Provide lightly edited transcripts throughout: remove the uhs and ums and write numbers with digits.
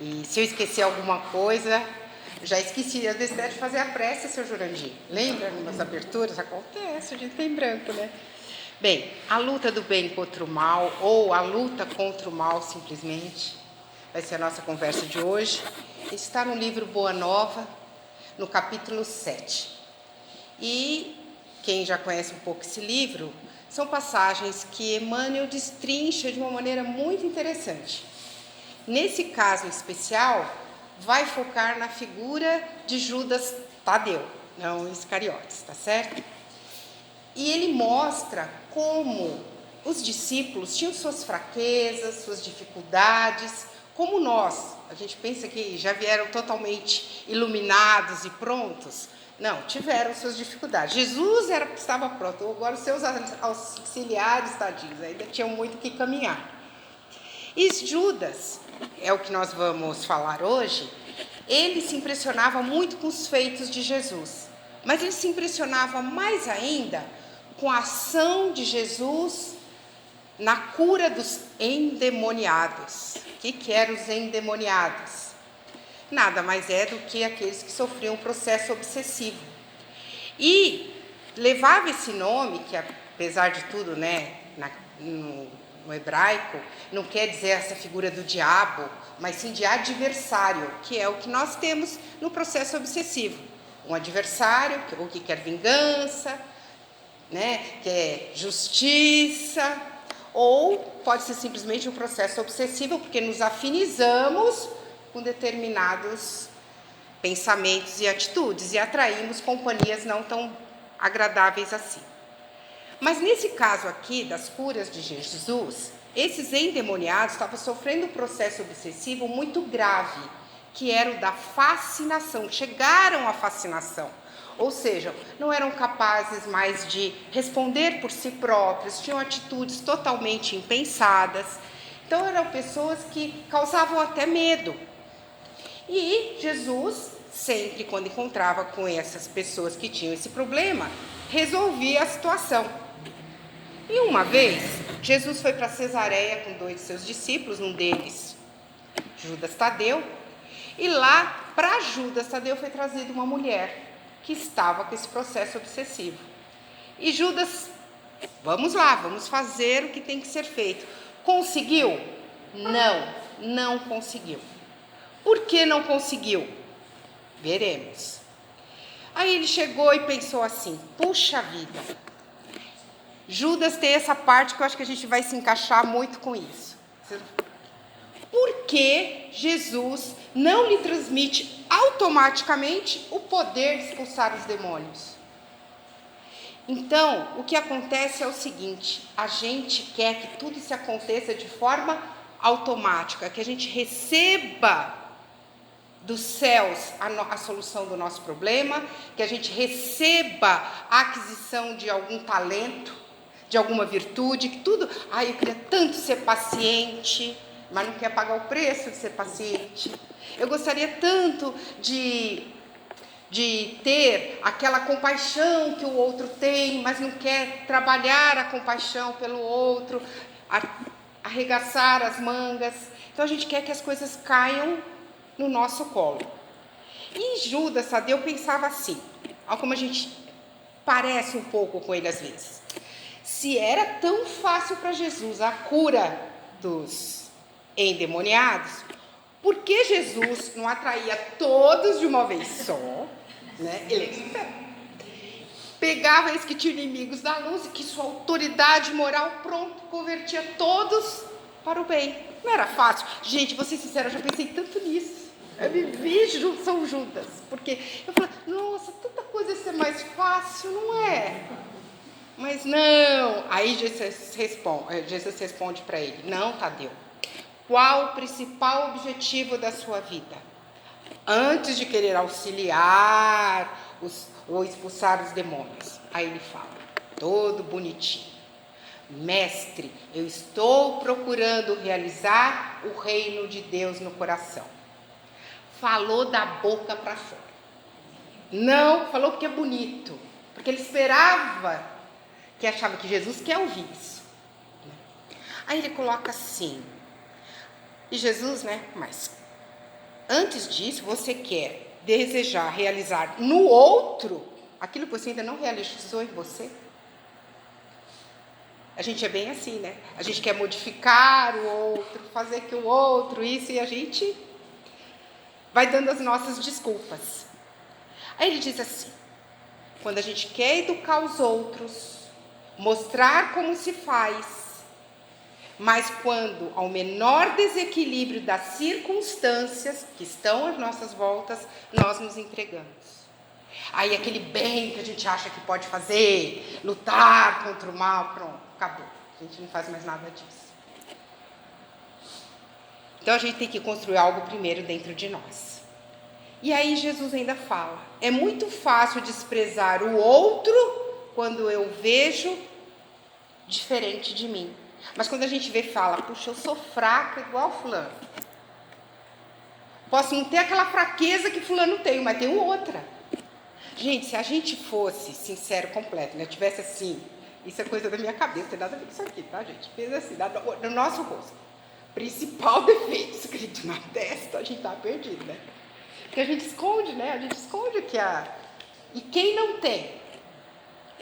E se eu esquecer alguma coisa, já esqueci. Às vezes deve fazer a prece, seu Jurandir. Lembra nas aberturas? Acontece, a gente tem branco, né? Bem, a luta do bem contra o mal, ou a luta contra o mal simplesmente, vai ser a nossa conversa de hoje. Está no livro Boa Nova, no capítulo 7. E quem já conhece um pouco esse livro, são passagens que Emmanuel destrincha de uma maneira muito interessante. Nesse caso especial, vai focar na figura de Judas Tadeu, não Iscariotes, tá certo? E ele mostra como os discípulos tinham suas fraquezas, suas dificuldades, como nós. A gente pensa que já vieram totalmente iluminados e prontos. Não, tiveram suas dificuldades. Jesus estava pronto, agora os seus auxiliares, tadinhos, ainda tinham muito que caminhar. E Judas, é o que nós vamos falar hoje, ele se impressionava muito com os feitos de Jesus, mas ele se impressionava mais ainda com a ação de Jesus na cura dos endemoniados. O que eram os endemoniados? Nada mais é do que aqueles que sofriam um processo obsessivo. E levava esse nome, que apesar de tudo, né, no hebraico, não quer dizer essa figura do diabo, mas sim de adversário, que é o que nós temos no processo obsessivo. Um adversário que quer vingança, né, quer justiça, ou pode ser simplesmente um processo obsessivo, porque nos afinizamos com determinados pensamentos e atitudes e atraímos companhias não tão agradáveis assim. Mas nesse caso aqui das curas de Jesus, esses endemoniados estavam sofrendo um processo obsessivo muito grave, que era o da fascinação, chegaram à fascinação. Ou seja, não eram capazes mais de responder por si próprios, tinham atitudes totalmente impensadas. Então eram pessoas que causavam até medo. E Jesus, sempre quando encontrava com essas pessoas que tinham esse problema, resolvia a situação. E uma vez, Jesus foi para Cesareia com 2 de seus discípulos, um deles, Judas Tadeu, e lá, para Judas Tadeu, foi trazida uma mulher que estava com esse processo obsessivo. E Judas, vamos lá, vamos fazer o que tem que ser feito. Conseguiu? Não conseguiu. Por que não conseguiu? Veremos. Aí ele chegou e pensou assim, puxa vida, Judas tem essa parte que eu acho que a gente vai se encaixar muito com isso. Por que Jesus não lhe transmite automaticamente o poder de expulsar os demônios? Então, o que acontece é o seguinte, a gente quer que tudo se aconteça de forma automática, que a gente receba dos céus a solução do nosso problema, que a gente receba a aquisição de algum talento, de alguma virtude, que tudo... eu queria tanto ser paciente, mas não quer pagar o preço de ser paciente. Eu gostaria tanto de ter aquela compaixão que o outro tem, mas não quer trabalhar a compaixão pelo outro, arregaçar as mangas. Então a gente quer que as coisas caiam no nosso colo. E Judas Tadeu pensava assim, como a gente parece um pouco com ele às vezes. Se era tão fácil para Jesus a cura dos endemoniados, por que Jesus não atraía todos de uma vez só, né? Ele pegava eles que tinham inimigos da luz e que sua autoridade moral, pronto, convertia todos para o bem. Não era fácil. Gente, vou ser sincera, eu já pensei tanto nisso. Eu me vi São Judas, porque eu falei, nossa, tanta coisa ia ser mais fácil, não é? Mas não. Aí Jesus responde para ele, não, Tadeu. Qual o principal objetivo da sua vida? Antes de querer auxiliar ou expulsar os demônios. Aí ele fala, todo bonitinho. Mestre, eu estou procurando realizar o reino de Deus no coração. Falou da boca para fora. Não, falou porque é bonito. Porque ele esperava, que achava que Jesus quer ouvir isso. Aí ele coloca assim. E Jesus, né, mas antes disso, você quer desejar realizar no outro aquilo que você ainda não realizou em você? A gente é bem assim, né? A gente quer modificar o outro, fazer que o outro, isso, e a gente vai dando as nossas desculpas. Aí ele diz assim: quando a gente quer educar os outros, mostrar como se faz, mas quando ao menor desequilíbrio das circunstâncias que estão às nossas voltas, nós nos entregamos. Aí aquele bem que a gente acha que pode fazer, lutar contra o mal, pronto, acabou. A gente não faz mais nada disso. Então a gente tem que construir algo primeiro dentro de nós. E aí Jesus ainda fala: é muito fácil desprezar o outro quando eu vejo diferente de mim. Mas quando a gente vê e fala: puxa, eu sou fraca igual fulano. Posso não ter aquela fraqueza que fulano tem, mas tenho outra. Gente, se a gente fosse sincero completo, né? Tivesse assim, isso é coisa da minha cabeça, não tem nada a ver com isso aqui, tá, gente? Fez assim, no nosso rosto. Principal defeito escrito na testa, a gente tá perdido, né? Porque a gente esconde, né? A gente esconde que E quem não tem?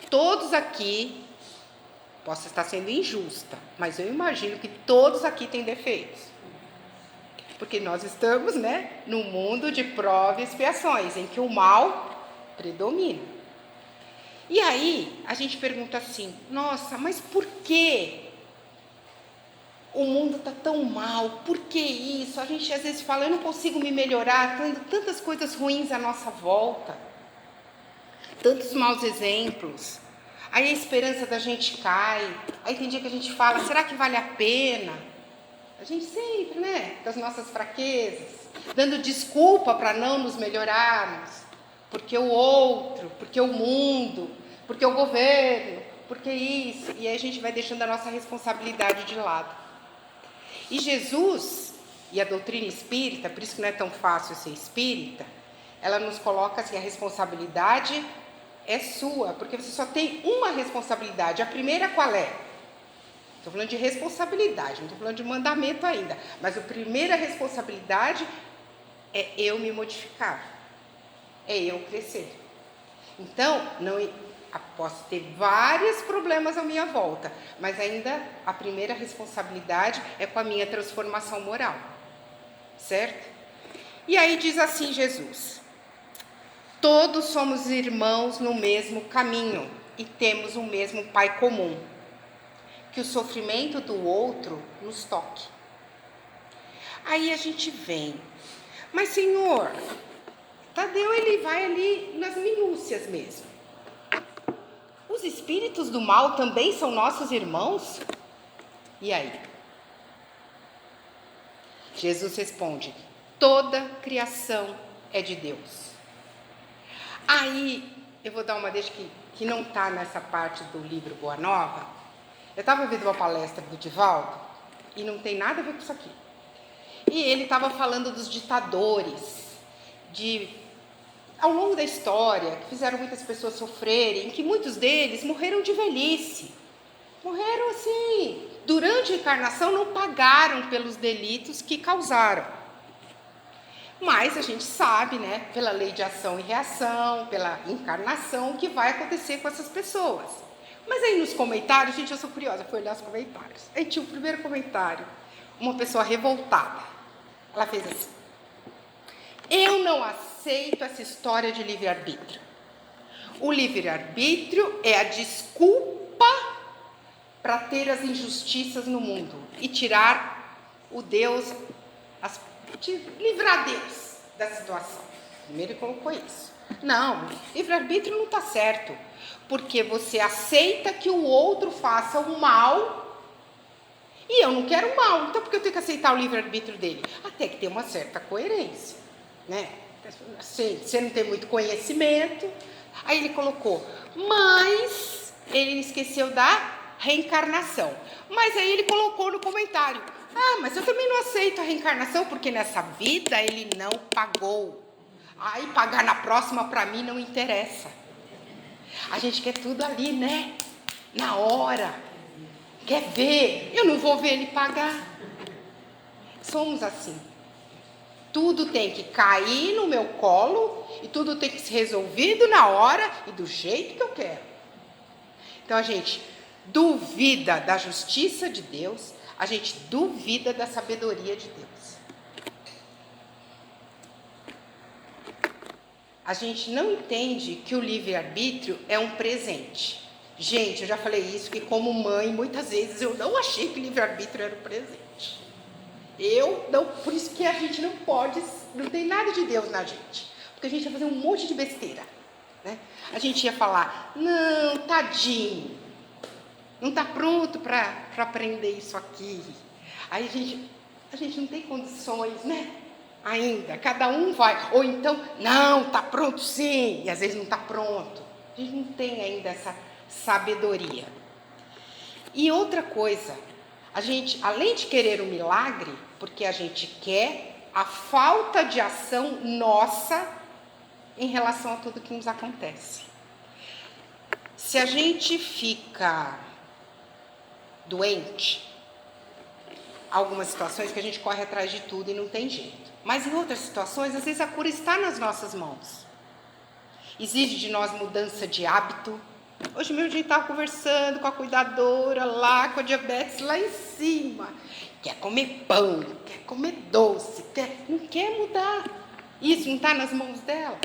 Todos aqui, posso estar sendo injusta, mas eu imagino que todos aqui têm defeitos. Porque nós estamos, né, num mundo de provas e expiações, em que o mal predomina. E aí, a gente pergunta assim: nossa, mas por que o mundo está tão mal? Por que isso? A gente às vezes fala: eu não consigo me melhorar, estão indo tantas coisas ruins à nossa volta, tantos maus exemplos. Aí a esperança da gente cai. Aí tem dia que a gente fala: será que vale a pena? A gente sempre, né, com as nossas fraquezas, dando desculpa para não nos melhorarmos. Porque o outro, porque o mundo, porque o governo, porque isso. E aí a gente vai deixando a nossa responsabilidade de lado. E Jesus, e a doutrina espírita, por isso que não é tão fácil ser espírita, ela nos coloca assim: a responsabilidade é sua, porque você só tem uma responsabilidade. A primeira qual é? Estou falando de responsabilidade, não estou falando de mandamento ainda. Mas a primeira responsabilidade é eu me modificar, é eu crescer. Então, posso ter vários problemas à minha volta, mas ainda a primeira responsabilidade é com a minha transformação moral, certo? E aí diz assim Jesus: todos somos irmãos no mesmo caminho e temos o mesmo Pai comum. Que o sofrimento do outro nos toque. Aí a gente vem: mas Senhor, Tadeu ele vai ali nas minúcias mesmo. Os espíritos do mal também são nossos irmãos? E aí? Jesus responde: toda criação é de Deus. Aí eu vou dar uma deixa que não está nessa parte do livro Boa Nova. Eu estava ouvindo uma palestra do Divaldo e não tem nada a ver com isso aqui. E ele estava falando dos ditadores, ao longo da história, que fizeram muitas pessoas sofrerem, que muitos deles morreram de velhice. Morreram assim, durante a encarnação não pagaram pelos delitos que causaram. Mas a gente sabe, né, pela lei de ação e reação, pela encarnação, o que vai acontecer com essas pessoas. Mas aí nos comentários, gente, eu sou curiosa, fui olhar os comentários. Aí tinha o primeiro comentário, uma pessoa revoltada. Ela fez assim: eu não aceito essa história de livre-arbítrio. O livre-arbítrio é a desculpa para ter as injustiças no mundo e tirar o Deus, livrar Deus da situação. Primeiro ele colocou isso. Não, livre-arbítrio não está certo. Porque você aceita que o outro faça o mal e eu não quero o mal, então por que eu tenho que aceitar o livre-arbítrio dele? Até que tem uma certa coerência, né? Você não tem muito conhecimento. Aí ele colocou: mas ele esqueceu da reencarnação. Mas aí ele colocou no comentário: mas eu também não aceito a reencarnação porque nessa vida ele não pagou. Aí pagar na próxima para mim não interessa. A gente quer tudo ali, né? Na hora. Quer ver? Eu não vou ver ele pagar. Somos assim. Tudo tem que cair no meu colo e tudo tem que ser resolvido na hora e do jeito que eu quero. Então a gente duvida da justiça de Deus, a gente duvida da sabedoria de Deus. A gente não entende que o livre-arbítrio é um presente. Gente, eu já falei isso, que como mãe, muitas vezes eu não achei que livre-arbítrio era um presente. Eu não, por isso que a gente não pode, não tem nada de Deus na gente. Porque a gente ia fazer um monte de besteira, né? A gente ia falar, não, tadinho, não está pronto para aprender isso aqui. Aí a gente não tem condições, né? Ainda, cada um vai, ou então, não, está pronto sim, e às vezes não está pronto. A gente não tem ainda essa sabedoria. E outra coisa, a gente, além de querer o milagre, porque a gente quer a falta de ação nossa em relação a tudo que nos acontece. Se a gente fica doente, algumas situações que a gente corre atrás de tudo e não tem jeito. Mas em outras situações, às vezes a cura está nas nossas mãos. Exige de nós mudança de hábito. Hoje mesmo a gente estava conversando com a cuidadora lá, com a diabetes lá em cima. Quer comer pão, quer comer doce, não quer mudar. Isso não está nas mãos dela.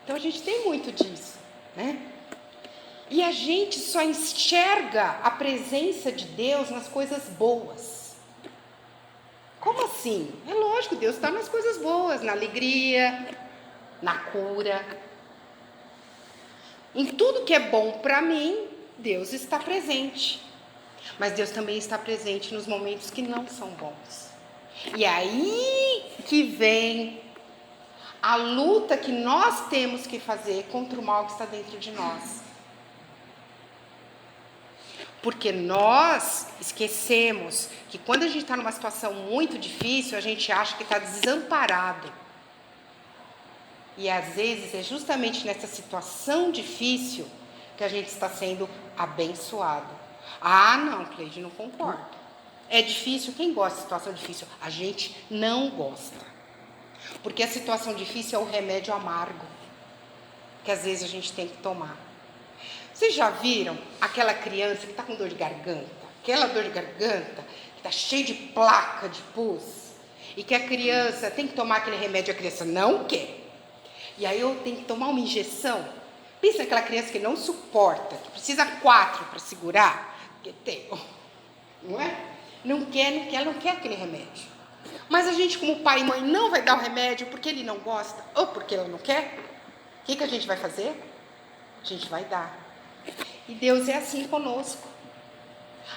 Então a gente tem muito disso, né? E a gente só enxerga a presença de Deus nas coisas boas. Como assim? É lógico, Deus está nas coisas boas, na alegria, na cura. Em tudo que é bom para mim, Deus está presente. Mas Deus também está presente nos momentos que não são bons. E aí que vem a luta que nós temos que fazer contra o mal que está dentro de nós. Porque nós esquecemos que quando a gente está numa situação muito difícil, a gente acha que está desamparado. E às vezes é justamente nessa situação difícil que a gente está sendo abençoado. Ah, não, Cleide, não concordo. É difícil, quem gosta de situação difícil? A gente não gosta. Porque a situação difícil é o remédio amargo que às vezes a gente tem que tomar. Vocês já viram aquela criança que está com dor de garganta? Aquela dor de garganta que está cheia de placa de pus. E que a criança tem que tomar aquele remédio, a criança não quer. E aí eu tenho que tomar uma injeção. Pensa naquela criança que não suporta, que precisa 4 para segurar. Que tem, não é? Não quer aquele remédio. Mas a gente, como pai e mãe, não vai dar o remédio porque ele não gosta ou porque ela não quer. O que a gente vai fazer? A gente vai dar. E Deus é assim conosco.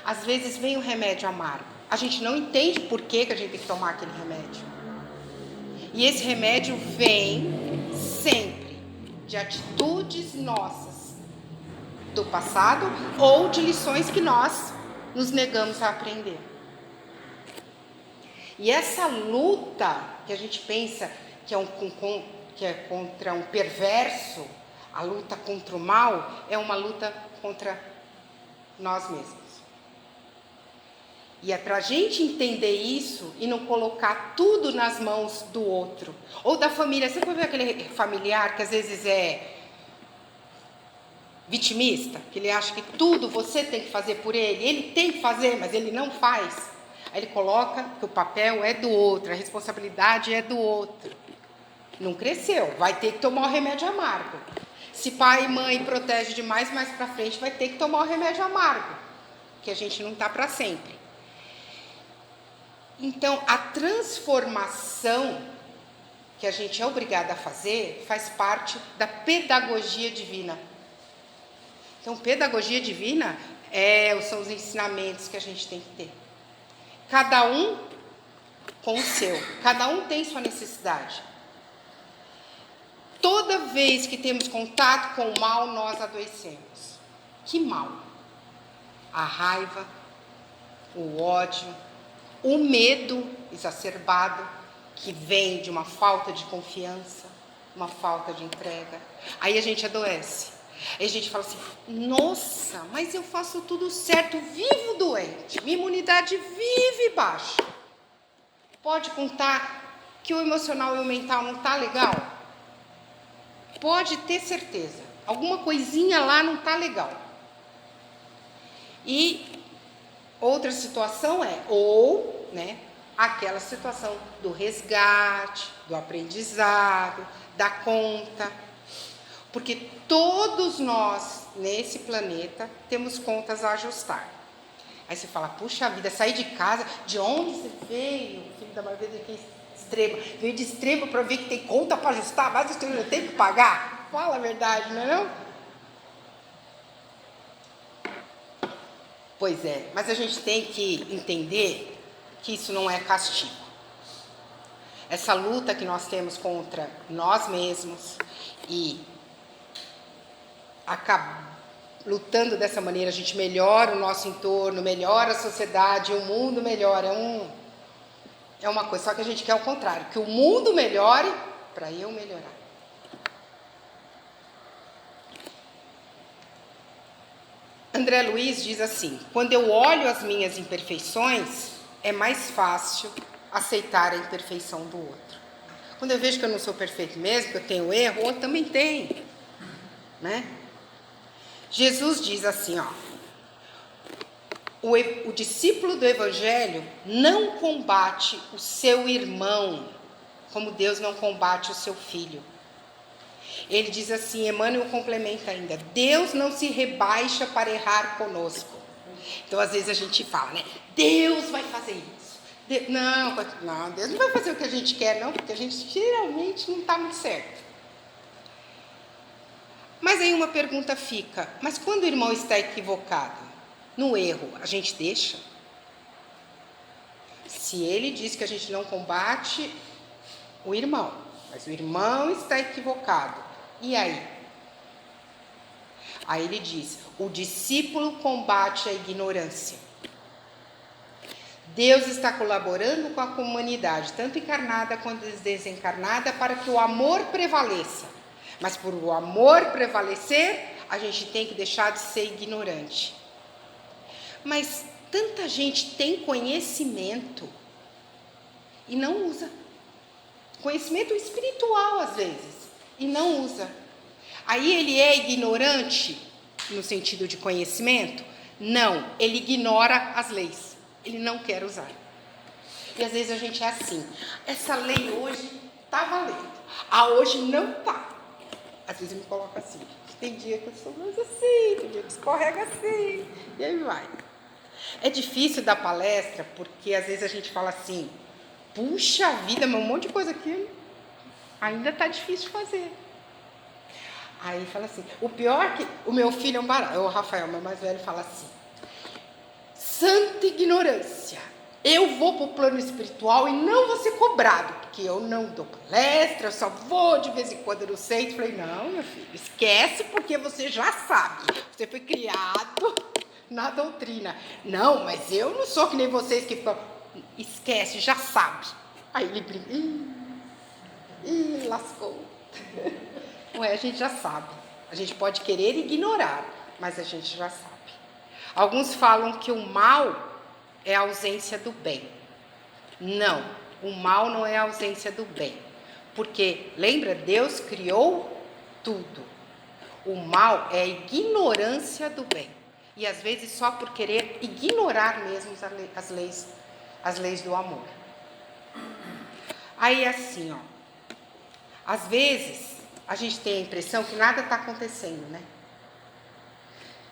Às vezes vem um remédio amargo. A gente não entende por que a gente tem que tomar aquele remédio. E esse remédio vem sempre de atitudes nossas do passado ou de lições que nós nos negamos a aprender. E essa luta que a gente pensa que é contra um perverso, a luta contra o mal, é uma luta contra nós mesmos. E é para a gente entender isso e não colocar tudo nas mãos do outro. Ou da família. Você pode ver aquele familiar que às vezes é vitimista, que ele acha que tudo você tem que fazer por ele. Ele tem que fazer, mas ele não faz. Aí ele coloca que o papel é do outro, a responsabilidade é do outro. Não cresceu, vai ter que tomar o remédio amargo. Se pai e mãe protegem demais, mais para frente vai ter que tomar o remédio amargo, que a gente não está para sempre. Então, a transformação que a gente é obrigada a fazer faz parte da pedagogia divina. Então, pedagogia divina são os ensinamentos que a gente tem que ter. Cada um com o seu, cada um tem sua necessidade. Toda vez que temos contato com o mal, nós adoecemos. Que mal? A raiva, o ódio, o medo exacerbado, que vem de uma falta de confiança, uma falta de entrega. Aí a gente adoece. Aí a gente fala assim, nossa, mas eu faço tudo certo, vivo doente, minha imunidade vive baixa. Pode contar que o emocional e o mental não tá legal? Pode ter certeza. Alguma coisinha lá não tá legal. E outra situação aquela situação do resgate, do aprendizado, da conta. Porque todos nós, nesse planeta, temos contas a ajustar. Aí você fala, puxa vida, sair de casa, de onde você veio? Filho da mãe veio de Extrema. Veio de Extrema para ver que tem conta para ajustar, mas você não tem que pagar. Fala a verdade, não é não? Pois é, mas a gente tem que entender que isso não é castigo. Essa luta que nós temos contra nós mesmos e lutando dessa maneira, a gente melhora o nosso entorno, melhora a sociedade, o mundo melhora. É uma coisa, só que a gente quer o contrário, que o mundo melhore para eu melhorar. André Luiz diz assim: quando eu olho as minhas imperfeições, é mais fácil aceitar a imperfeição do outro. Quando eu vejo que eu não sou perfeito mesmo, que eu tenho erro, o outro também tem, né? Jesus diz assim, o discípulo do Evangelho não combate o seu irmão, como Deus não combate o seu filho. Ele diz assim, Emmanuel complementa ainda, Deus não se rebaixa para errar conosco. Então, às vezes a gente fala, né? Deus vai fazer isso. Não, Deus não vai fazer o que a gente quer, não, porque a gente geralmente não está muito certo. Mas aí uma pergunta fica, mas quando o irmão está equivocado, no erro, a gente deixa? Se ele diz que a gente não combate o irmão, mas o irmão está equivocado, e aí? Aí ele diz, o discípulo combate a ignorância. Deus está colaborando com a comunidade, tanto encarnada quanto desencarnada, para que o amor prevaleça. Mas por o amor prevalecer, a gente tem que deixar de ser ignorante. Mas tanta gente tem conhecimento e não usa. Conhecimento espiritual, às vezes, e não usa. Aí ele é ignorante no sentido de conhecimento? Não, ele ignora as leis. Ele não quer usar. E às vezes a gente é assim. Essa lei hoje está valendo. Hoje não está. Às vezes eu me coloco assim. Tem dia que eu sou mais assim, tem dia que escorrega assim. E aí vai. É difícil dar palestra porque às vezes a gente fala assim, puxa vida, mas um monte de coisa aqui ainda está difícil de fazer. Aí fala assim, o pior é que o meu filho é um barato, o Rafael, meu mais velho, fala assim, santa ignorância, eu vou para o plano espiritual e não vou ser cobrado, porque eu não dou palestra, eu só vou de vez em quando no centro. Falei, não, meu filho, esquece porque você já sabe, você foi criado na doutrina. Não, mas eu não sou que nem vocês que ficam, esquece, já sabe. Aí ele brinca, lascou. Ué, a gente já sabe, a gente pode querer ignorar, mas a gente já sabe. Alguns falam que o mal é a ausência do bem. Não, o mal não é a ausência do bem. Porque, lembra, Deus criou tudo. O mal é a ignorância do bem. E às vezes só por querer ignorar mesmo as leis do amor. Aí assim, às vezes a gente tem a impressão que nada está acontecendo, né?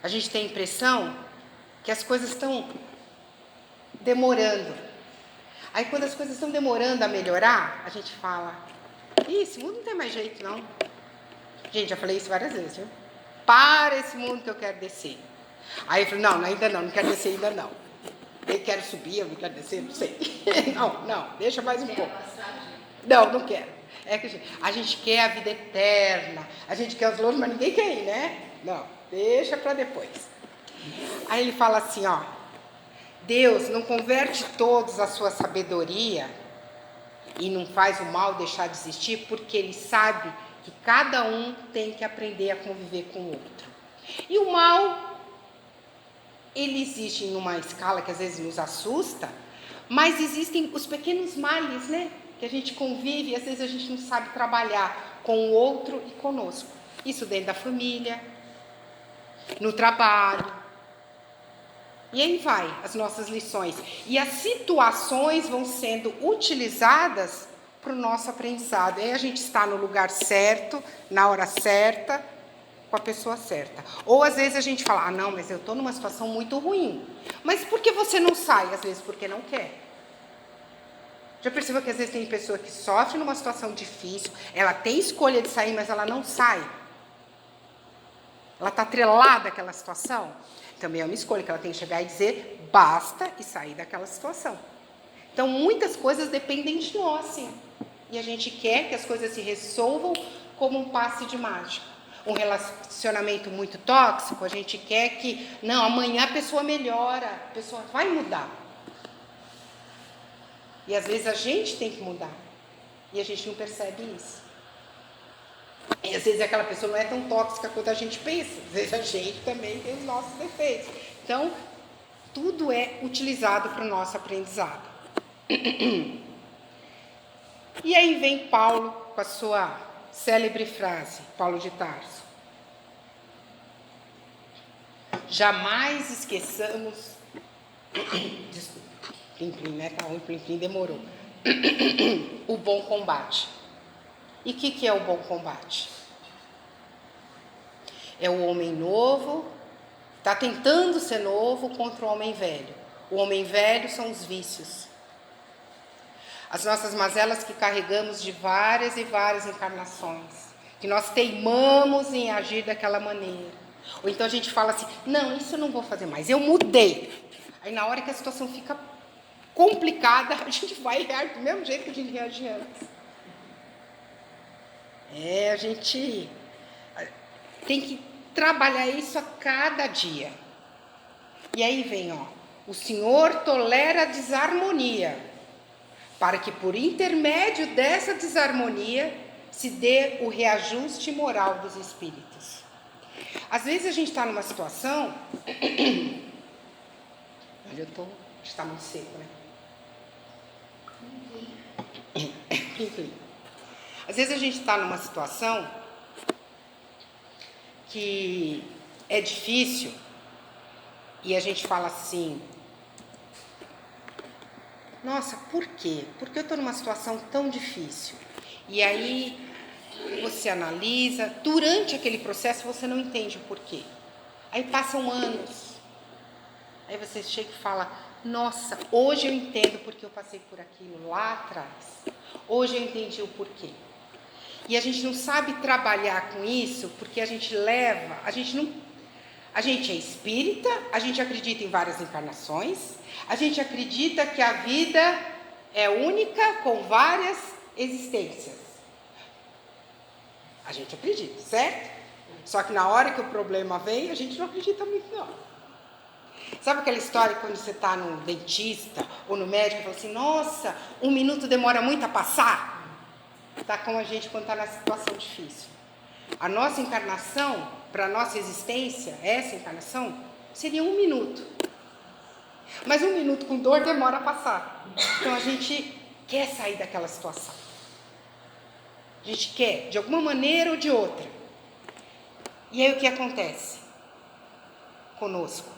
A gente tem a impressão que as coisas estão demorando. Aí quando as coisas estão demorando a melhorar, a gente fala, esse mundo não tem mais jeito não. Gente, já falei isso várias vezes, viu? Para esse mundo que eu quero descer. Aí eu falei, não, ainda não quero descer ainda não. Eu quero subir, eu não quero descer, não sei. Não, deixa mais um pouco. Não quero. É que a gente quer a vida eterna, a gente quer os louros, mas ninguém quer ir, né? Não, deixa para depois. Aí ele fala assim, Deus não converte todos a sua sabedoria e não faz o mal deixar de existir, porque ele sabe que cada um tem que aprender a conviver com o outro. E o mal, ele existe numa escala que às vezes nos assusta, mas existem os pequenos males, né? que a gente convive e às vezes a gente não sabe trabalhar com o outro e conosco. Isso dentro da família, no trabalho. E aí vai as nossas lições. E as situações vão sendo utilizadas para o nosso aprendizado. Aí a gente está no lugar certo, na hora certa, com a pessoa certa. Ou às vezes a gente fala, não, mas eu estou numa situação muito ruim. Mas por que você não sai? Às vezes porque não quer. Já percebeu que às vezes tem pessoa que sofre numa situação difícil, ela tem escolha de sair, mas ela não sai? Ela está atrelada àquela situação? Também é uma escolha que ela tem que chegar e dizer basta e sair daquela situação. Então, muitas coisas dependem de nós, sim. E a gente quer que as coisas se resolvam como um passe de mágica. Um relacionamento muito tóxico, a gente quer que, não, amanhã a pessoa melhora, a pessoa vai mudar. E às vezes a gente tem que mudar. E a gente não percebe isso. E às vezes aquela pessoa não é tão tóxica quanto a gente pensa. Às vezes a gente também tem os nossos defeitos. Então, tudo é utilizado para o nosso aprendizado. E aí vem Paulo com a sua célebre frase, Paulo de Tarso. Jamais esqueçamos... Desculpa, plim-plim, né? Tá ruim, plim-plim, demorou. O bom combate. E o que é o bom combate? É o homem novo, está tentando ser novo contra o homem velho. O homem velho são os vícios. As nossas mazelas que carregamos de várias e várias encarnações. Que nós teimamos em agir daquela maneira. Ou então a gente fala assim, não, isso eu não vou fazer mais, eu mudei. Aí na hora que a situação fica complicada, a gente vai reagir do mesmo jeito que a gente reagia antes. A gente tem que trabalhar isso a cada dia. E aí vem, o Senhor tolera a desarmonia, para que por intermédio dessa desarmonia se dê o reajuste moral dos espíritos. Às vezes a gente está numa situação... Olha, está muito seco, né? Às vezes a gente está numa situação que é difícil e a gente fala assim, nossa, por quê? Por que eu estou numa situação tão difícil? E aí você analisa, durante aquele processo você não entende o porquê. Aí passam anos, aí você chega e fala, nossa, hoje eu entendo porque eu passei por aquilo lá atrás. Hoje eu entendi o porquê. E a gente não sabe trabalhar com isso porque a gente a gente é espírita, a gente acredita em várias encarnações, a gente acredita que a vida é única com várias existências. A gente acredita, certo? Só que na hora que o problema vem, a gente não acredita muito não. Sabe aquela história quando você está no dentista ou no médico e fala assim, nossa, 1 minuto demora muito a passar? Está com a gente quando está na situação difícil. A nossa encarnação, para a nossa existência, essa encarnação, seria 1 minuto. Mas 1 minuto com dor demora a passar. Então a gente quer sair daquela situação. A gente quer, de alguma maneira ou de outra. E aí o que acontece conosco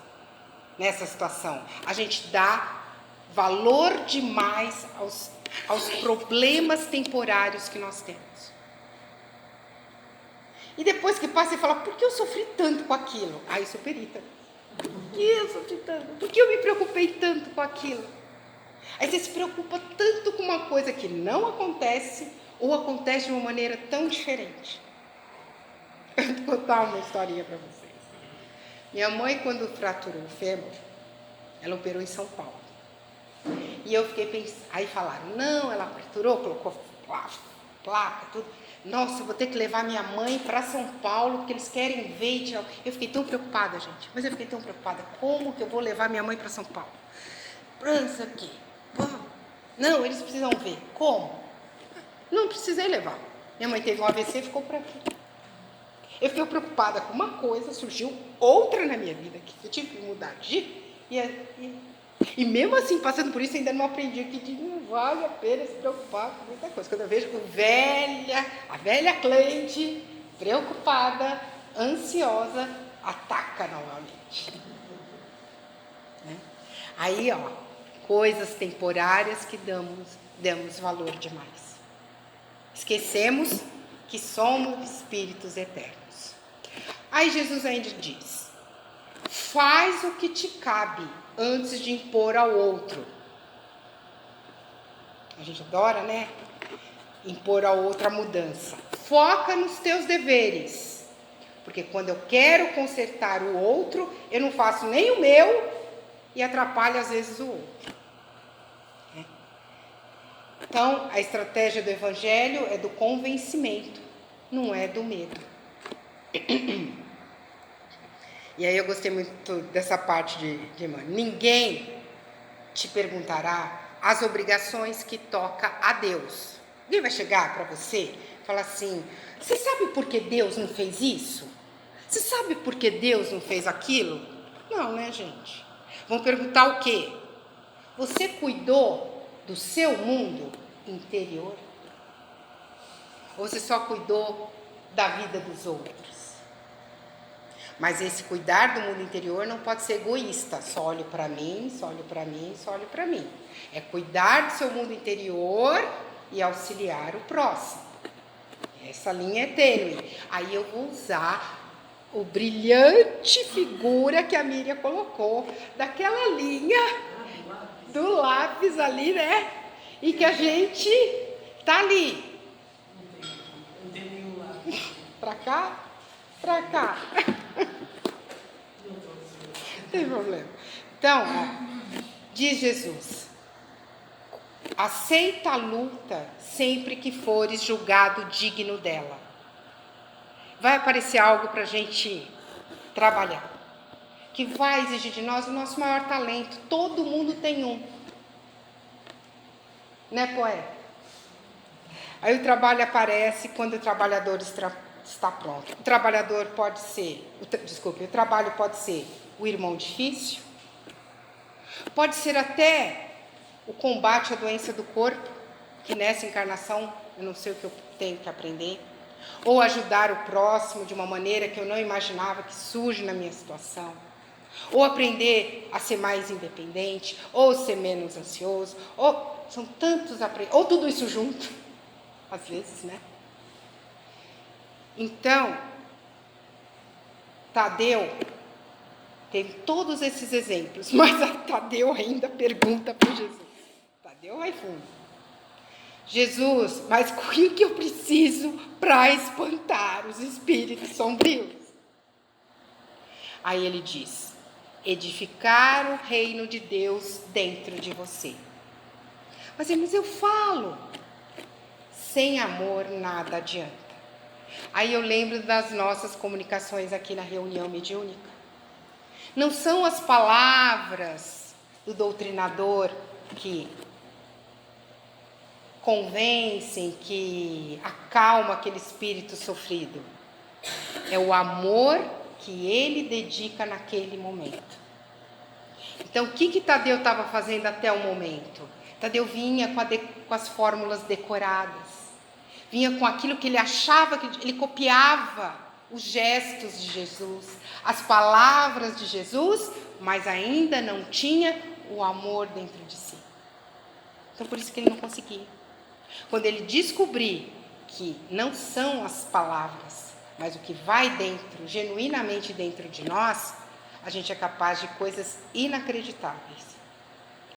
nessa situação? A gente dá valor demais aos problemas temporários que nós temos. E depois que passa, você fala, por que eu sofri tanto com aquilo? Aí superita. Por que eu sofri tanto? Por que eu me preocupei tanto com aquilo? Aí você se preocupa tanto com uma coisa que não acontece ou acontece de uma maneira tão diferente. Eu vou contar uma historinha para vocês. Minha mãe, quando fraturou o fêmur, ela operou em São Paulo. E eu fiquei pensando, aí falaram, não, ela fraturou, colocou placa, tudo. Nossa, eu vou ter que levar minha mãe para São Paulo, porque eles querem ver. Eu fiquei tão preocupada, gente. Mas eu fiquei tão preocupada. Como que eu vou levar minha mãe para São Paulo? Isso aqui. Não, eles precisam ver. Como? Não precisei levar. Minha mãe teve um AVC e ficou por aqui. Eu fiquei preocupada com uma coisa, surgiu outra na minha vida, que eu tive que mudar de... E mesmo assim, passando por isso, ainda não aprendi que vale a pena se preocupar com muita coisa. Quando eu vejo a velha Cleide, preocupada, ansiosa, ataca novamente. Né? Aí, coisas temporárias que damos valor demais. Esquecemos que somos espíritos eternos. Aí Jesus ainda diz: faz o que te cabe antes de impor ao outro. A gente adora, né? Impor ao outro a mudança. Foca nos teus deveres. Porque quando eu quero consertar o outro, eu não faço nem o meu e atrapalho às vezes o outro. Então, a estratégia do Evangelho é do convencimento, não é do medo. E aí eu gostei muito dessa parte de Emmanuel. Ninguém te perguntará as obrigações que toca a Deus. Ninguém vai chegar para você e falar assim: você sabe por que Deus não fez isso? Você sabe por que Deus não fez aquilo? Não, né, gente? Vão perguntar o quê? Você cuidou do seu mundo interior? Ou você só cuidou da vida dos outros? Mas esse cuidar do mundo interior não pode ser egoísta. Só olho para mim, só olho para mim, só olho para mim. É cuidar do seu mundo interior e auxiliar o próximo. Essa linha é tênue. Aí eu vou usar o brilhante figura que a Miriam colocou, daquela linha do lápis ali, né? E que a gente tá ali. Não tem nenhum lápis. Pra cá, pra cá. Não tem problema. Então, diz Jesus: aceita a luta sempre que fores julgado digno dela. Vai aparecer algo para a gente trabalhar, que vai exigir de nós o nosso maior talento. Todo mundo tem um. Né, poeta? Aí o trabalho aparece quando o trabalhador está pronto. O trabalhador pode ser, o trabalho pode ser o irmão difícil, pode ser até o combate à doença do corpo, que nessa encarnação eu não sei o que eu tenho que aprender, ou ajudar o próximo de uma maneira que eu não imaginava que surge na minha situação, ou aprender a ser mais independente, ou ser menos ansioso, ou são tantos ou tudo isso junto, às vezes, né? Então, Tadeu tem todos esses exemplos, mas a Tadeu ainda pergunta para Jesus. Tadeu vai fundo. Jesus, mas o que eu preciso para espantar os espíritos sombrios? Aí ele diz: edificar o reino de Deus dentro de você. Mas eu falo, sem amor nada adianta. Aí eu lembro das nossas comunicações aqui na reunião mediúnica. Não são as palavras do doutrinador que convencem, que acalma aquele espírito sofrido. É o amor que ele dedica naquele momento. Então, o que Tadeu estava fazendo até o momento? Tadeu vinha com as fórmulas decoradas, vinha com aquilo que ele achava, que ele copiava os gestos de Jesus, as palavras de Jesus, mas ainda não tinha o amor dentro de si. Então, por isso que ele não conseguia. Quando ele descobrir que não são as palavras, mas o que vai dentro, genuinamente dentro de nós, a gente é capaz de coisas inacreditáveis.